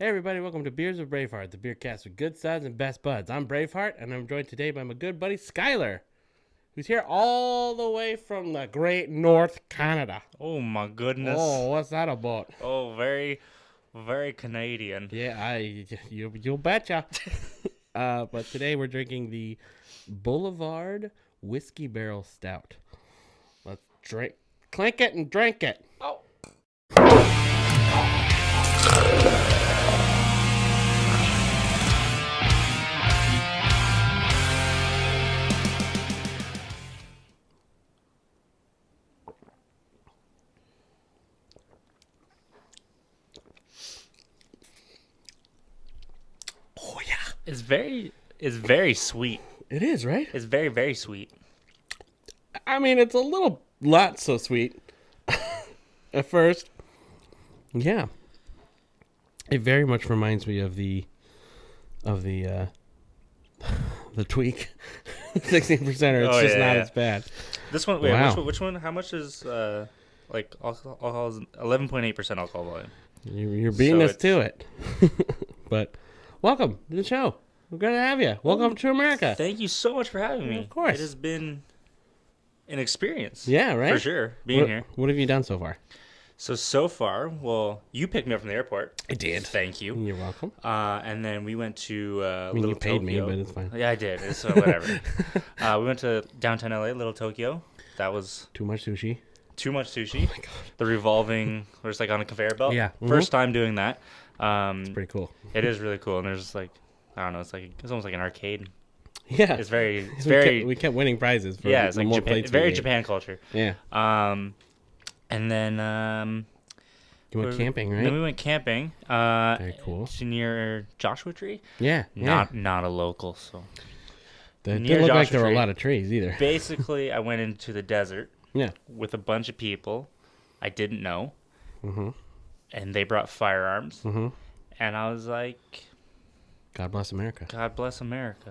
Hey everybody, welcome to Beers with Braveheart, the beer cast with good sides and best buds. I'm Braveheart, and I'm joined today by my good buddy Skylar, who's here all the way from the great North Canada. Oh my goodness. Oh, what's that about? Oh, very, very Canadian. Yeah, you'll betcha. But today we're drinking the Boulevard Whiskey Barrel Stout. Let's clink it and drink it. Oh. Oh yeah, It's very sweet. it is, right? It's very, very sweet. I mean, it's a little not so sweet at first. Yeah, it very much reminds me of the tweak 16%. It's just not as bad. This one, wait, Wow. which one? How much is alcohol? Is 11.8% alcohol volume. You're beating us to it. But welcome to the show. We're glad to have you. Welcome to America. Thank you so much for having me. Of course. It has been an experience. Yeah, right? For sure, being here. What have you done so far? So far, well, you picked me up from the airport. I did. Thank you. You're welcome. And then we went to I mean, Little you paid Tokyo. me, but it's fine. Yeah, I did. So whatever. We went to downtown LA, Little Tokyo. That was Too much sushi. too much sushi. Oh my god. The revolving, we're just like on a conveyor belt. Yeah. First time doing that. It's pretty cool. It is really cool, and there's like, I don't know, it's almost like an arcade. Yeah. It's very. We kept winning prizes for Yeah, it's the like more Japan, plates we very ate. Japan culture. Yeah. And then You went camping, right? Then we went camping. Very cool. To near Joshua Tree. Yeah. Not a local, so. It near didn't look like Joshua there were a Tree. lot of trees either. Basically, I went into the desert. Yeah. With a bunch of people I didn't know. Mm-hmm. And they brought firearms. Mm-hmm. And I was like, God bless America. God bless America.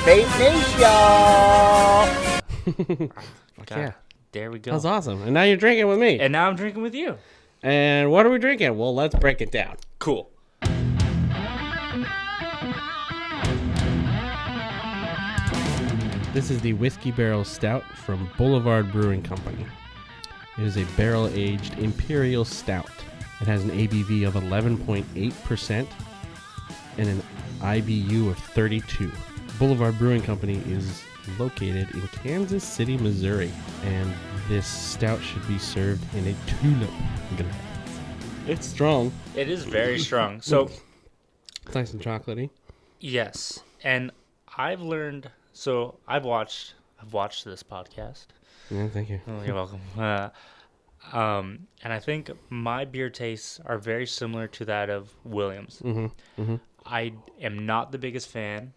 Faith Nation! Fuck God, yeah. there we go. That's awesome. And now you're drinking with me. And now I'm drinking with you. And what are we drinking? Well, let's break it down. Cool. This is the Whiskey Barrel Stout from Boulevard Brewing Company. It is a barrel-aged imperial stout. It has an ABV of 11.8% and an IBU of 32. Boulevard Brewing Company is located in Kansas City, Missouri, and this stout should be served in a tulip glass. It's strong. It is very strong. So, It's nice and chocolatey. yes. And I've learned, so I've watched this podcast. Yeah, thank you. Oh, you're welcome. And I think my beer tastes are very similar to that of Williams. Mm-hmm. Mm-hmm. I am not the biggest fan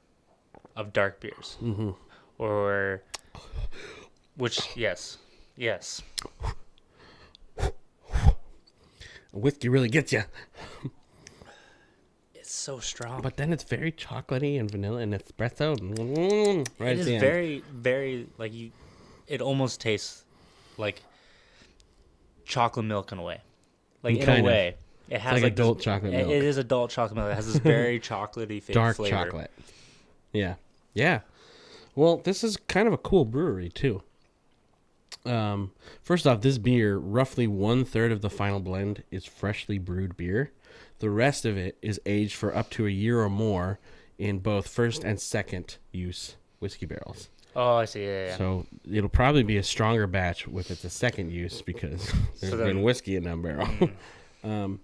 of dark beers. Mm-hmm. Yes. Whiskey really gets you. It's so strong. But then it's very chocolatey and vanilla and espresso. Right It at is the end. very, very, like, it almost tastes like chocolate milk in a way. Like, in Kind a of. way. It has like like adult this, chocolate milk. It is adult chocolate milk. It has this very chocolatey Dark flavor. chocolate. Yeah. Yeah. Well, this is kind of a cool brewery, too. First off, this beer, roughly 1/3 of the final blend is freshly brewed beer. The rest of it is aged for up to a year or more in both first and second use whiskey barrels. Oh, I see. Yeah. So it'll probably be a stronger batch if it's a second use because there's been whiskey in that barrel.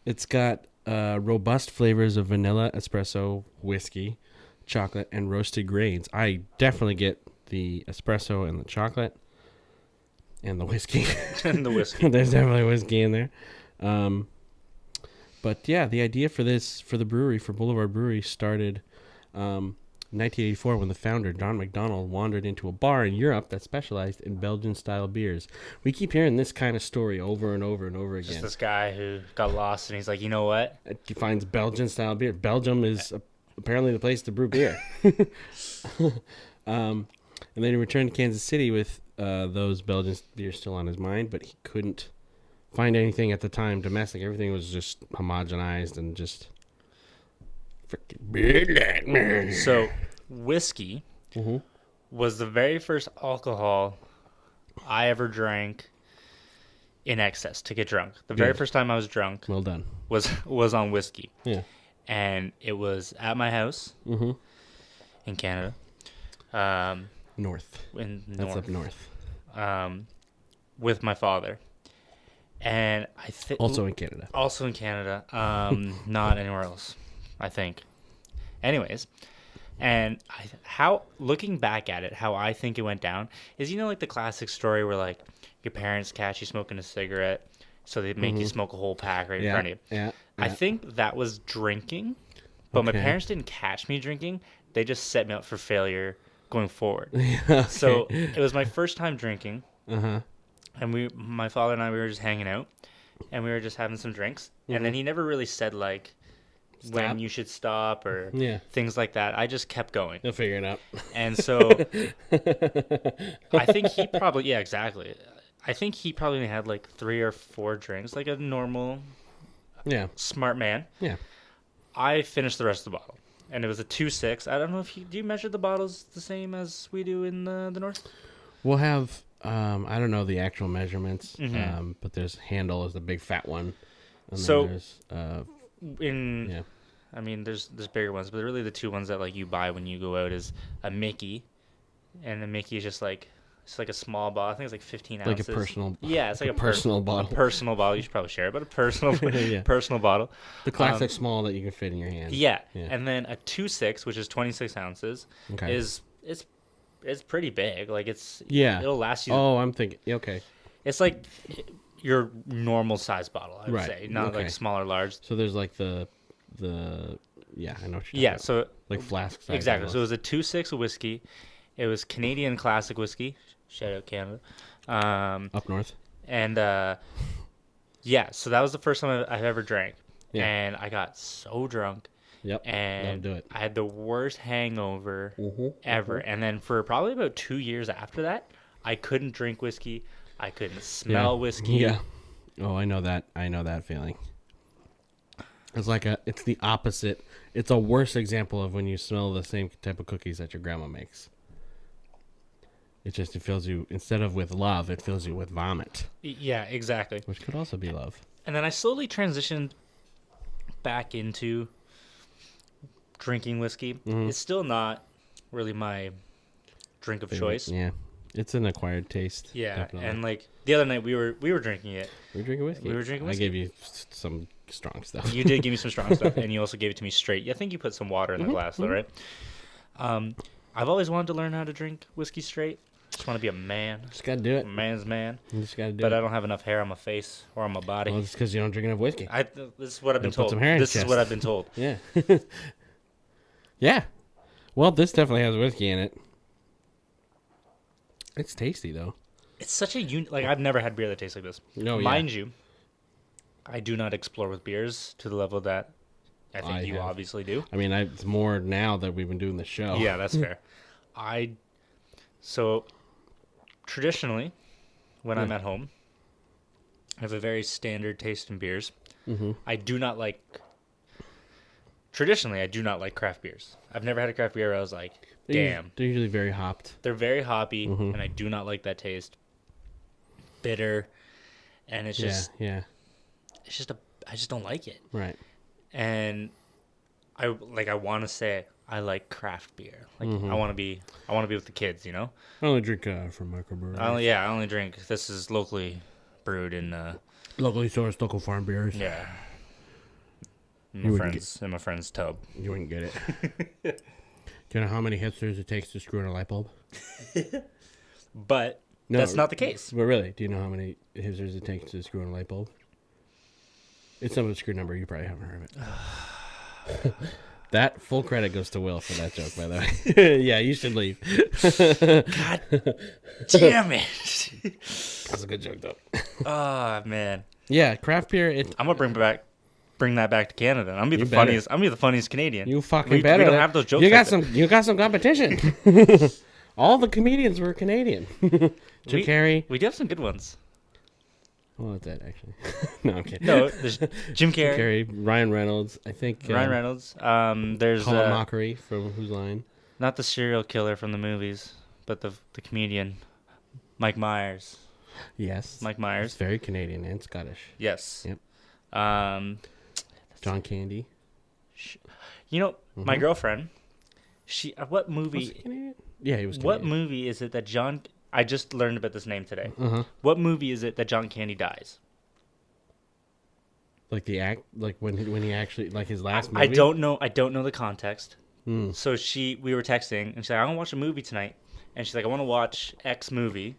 It's got robust flavors of vanilla, espresso, whiskey, chocolate, and roasted grains. I definitely get the espresso and the chocolate and the whiskey. And the whiskey. There's definitely whiskey in there. But yeah, the idea for the brewery, for Boulevard Brewery, started 1984 when the founder, John McDonald, wandered into a bar in Europe that specialized in Belgian-style beers. We keep hearing this kind of story over and over and over again. Just this guy who got lost, and he's like, you know what? He finds Belgian-style beer. Belgium is apparently the place to brew beer. And then he returned to Kansas City with those Belgian beers still on his mind, but he couldn't find anything at the time domestic. Everything was just homogenized and just freaking. So, whiskey was the very first alcohol I ever drank in excess to get drunk. The very first time I was drunk Well done. was on whiskey. Yeah. And it was at my house in Canada. North. That's up north. With my father. And I think Also in Canada. Also in Canada. Not anywhere else, I think. Anyways, and looking back at it, how I think it went down is, you know, like the classic story where like your parents catch you smoking a cigarette, so they make you smoke a whole pack right in front of you. Yeah. I think that was drinking, but my parents didn't catch me drinking. They just set me up for failure going forward. Okay. So it was my first time drinking. Uh-huh. And my father and I, we were just hanging out, and we were just having some drinks. And then he never really said like when you should stop or things like that. I just kept going. You'll figure it out. And so I think he probably, exactly. I think he probably had like 3 or 4 drinks, like a normal, smart man. Yeah. I finished the rest of the bottle, and it was a 2.6. I don't know if do you measure the bottles the same as we do in the north? We'll have, I don't know the actual measurements, but there's handle is the big fat one. And so there's, I mean, there's bigger ones, but really the 2 ones that like you buy when you go out is a Mickey, and the Mickey is just like it's like a small bottle. I think it's like 15 ounces. Like a personal. Yeah, it's like a personal bottle. A personal bottle. You should probably share it, but a personal personal bottle. The classic small that you can fit in your hand. Yeah, and then a 2.6, which is 26 ounces, is it's pretty big. Like it'll last you. Oh, I'm thinking. Okay. It's like your normal size bottle, I would say, not like small or large. So there's like the I know what you're talking about. So like flask size. Exactly. So it was a 2.6 whiskey. It was Canadian classic whiskey. Shout out Canada. Up north. And so that was the first time I've ever drank. Yeah. And I got so drunk. Yep. And do it. I had the worst hangover ever. And then for probably about 2 years after that, I couldn't drink whiskey. I couldn't smell whiskey. Yeah. Oh, I know that. I know that feeling. It's the opposite. It's a worse example of when you smell the same type of cookies that your grandma makes. It fills you, instead of with love, it fills you with vomit. Yeah, exactly. Which could also be love. And then I slowly transitioned back into drinking whiskey. It's still not really my drink of choice. Yeah. It's an acquired taste. Yeah. Definitely. And like the other night we were drinking it. We were drinking whiskey? I gave you some strong stuff. You did give me some strong stuff, and you also gave it to me straight. I think you put some water in the glass though, right? I've always wanted to learn how to drink whiskey straight. Just want to be a man. Just gotta do it. A man's man. You just gotta do it. But I don't have enough hair on my face or on my body. Well, it's because you don't drink enough whiskey. This is what I've been told. Put some hair in This your is what chest. I've been told. Yeah. Yeah. Well, this definitely has whiskey in it. It's tasty though. It's such a I've never had beer that tastes like this. No, Mind you, I do not explore with beers to the level that I think you obviously do. I mean, it's more now that we've been doing the show. Yeah, that's fair. So traditionally, when I'm at home, I have a very standard taste in beers. I do not like. Traditionally, I do not like craft beers. I've never had a craft beer where I was like, damn. They're usually very hopped. They're very hoppy, and I do not like that taste. Bitter, and it's just it's just I just don't like it. Right. And I want to say I like craft beer. Like I want to be with the kids, you know. I only drink from microbreweries. I only drink. This is locally brewed in locally sourced, local farm beers. Yeah. In my friend's tub. You wouldn't get it. Do you know how many hipsters it takes to screw in a light bulb? But that's not the case. But really, do you know how many hipsters it takes to screw in a light bulb? It's some screw number. You probably haven't heard of it. That full credit goes to Will for that joke, by the way. Yeah, you should leave. God damn it. That's a good joke, though. Oh, man. Yeah, craft beer. I'm going to bring that back to Canada. I'm gonna be the funniest. I'm gonna be the funniest Canadian. You fucking better. We don't have those jokes. You got some competition. All the comedians were Canadian. Jim Carrey. We do have some good ones. Well, that's it, actually. No, I'm kidding. No, there's Jim Carrey. Ryan Reynolds. I think. Ryan Reynolds. There's Colin Mockery from Whose Line? Not the serial killer from the movies, but the comedian, Mike Myers. Yes. Mike Myers. He's very Canadian and Scottish. Yes. Yep. John Candy. My girlfriend. What movie? Was he Canadian? Yeah, he was Canadian. What movie is it that John? I just learned about this name today. What movie is it that John Candy dies? Like when he actually his last movie. I don't know the context. So we were texting, and she's like, "I want to watch a movie tonight," and she's like, "I want to watch X movie."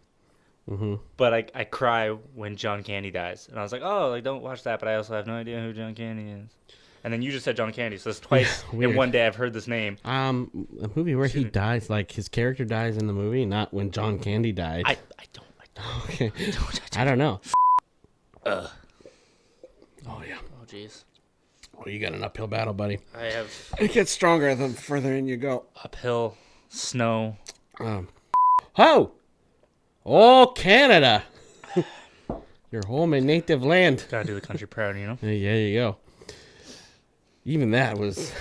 But I cry when John Candy dies, and I was like, "Oh, don't watch that." But I also have no idea who John Candy is. And then you just said John Candy, so it's twice in one day I've heard this name. A movie where he dies, like his character dies in the movie, not when John Candy died. I don't. Okay. I don't know. Oh yeah. Oh jeez. Oh, you got an uphill battle, buddy. I have. It gets stronger the further in you go. Uphill, snow. Oh, Canada. Your home and native land. Gotta do the country proud, you know? Yeah, there you go. Even that was...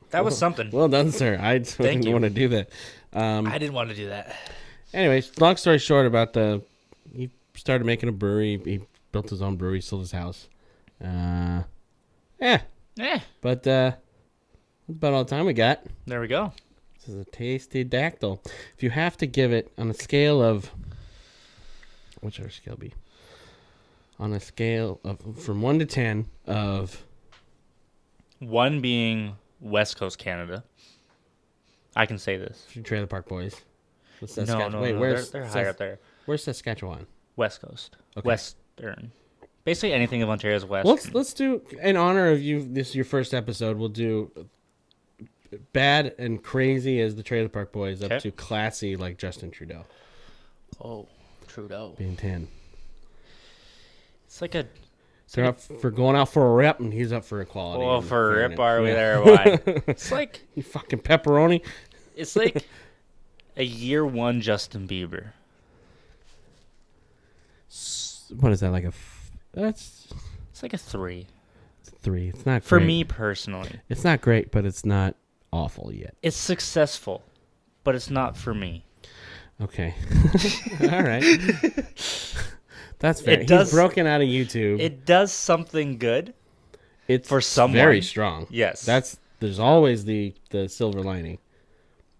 That was something. Well done, sir. I didn't want to do that. I didn't want to do that. Anyways, long story short about he started making a brewery. He built his own brewery, sold his house. But that's about all the time we got. There we go. This is a tasty dactyl. If you have to give it on a scale of... What should our scale be? On a scale of from 1 to 10 of... 1 being West Coast Canada. I can say this. Trailer Park Boys. No. Wait, they're higher up there. Where's Saskatchewan? West Coast. Okay. Western. Basically anything of Ontario is west. Let's do, in honor of you, this is your first episode, we'll do bad and crazy as the Trailer Park Boys up to classy like Justin Trudeau. Oh, Trudeau. Being 10. It's like a... They're up for going out for a rip, and he's up for equality. Oh, for a rip, are we there? Why? It's like... You fucking pepperoni. It's like a year 1 Justin Bieber. What is that, like a... It's like a 3. It's a 3. It's not great. For me, personally. It's not great, but it's not awful yet. It's successful, but it's not for me. Okay. All right. That's fair. He's broken out of YouTube. It does something good. It's for someone. Very strong. Yes. There's always the silver lining.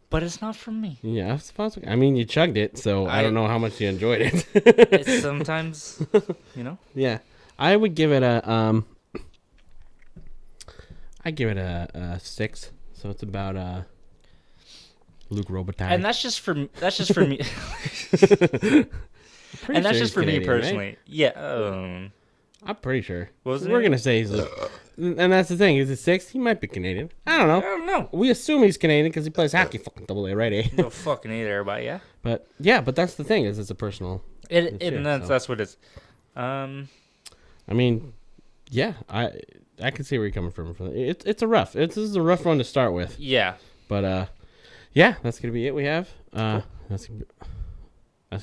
But it's not for me. Yeah, I mean, you chugged it, so I don't know how much you enjoyed it. It's sometimes, Yeah, I would give it a a 6. So it's about Luke Robitaille. And that's just for me. And that's just for me personally. Right? Yeah. I'm pretty sure. We're gonna say he's and that's the thing. He's a 6. He might be Canadian. I don't know. We assume he's Canadian because he plays hockey. Fucking double A, right? Eh? No fucking A there, but yeah. But that's the thing. Is it's a personal. That's what it's. I mean, yeah. I can see where you're coming from. It's a rough. This is a rough one to start with. Yeah. But yeah, that's gonna be it. We have Cool. That's gonna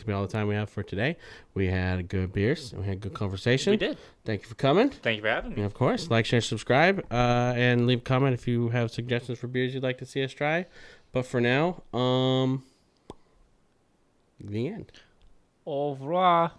be all the time we have for today. We had good beers and we had good conversation. We did. Thank you for coming. Thank you for having me. And of course, like, share, subscribe, and leave a comment if you have suggestions for beers you'd like to see us try. But for now, the end. Au revoir.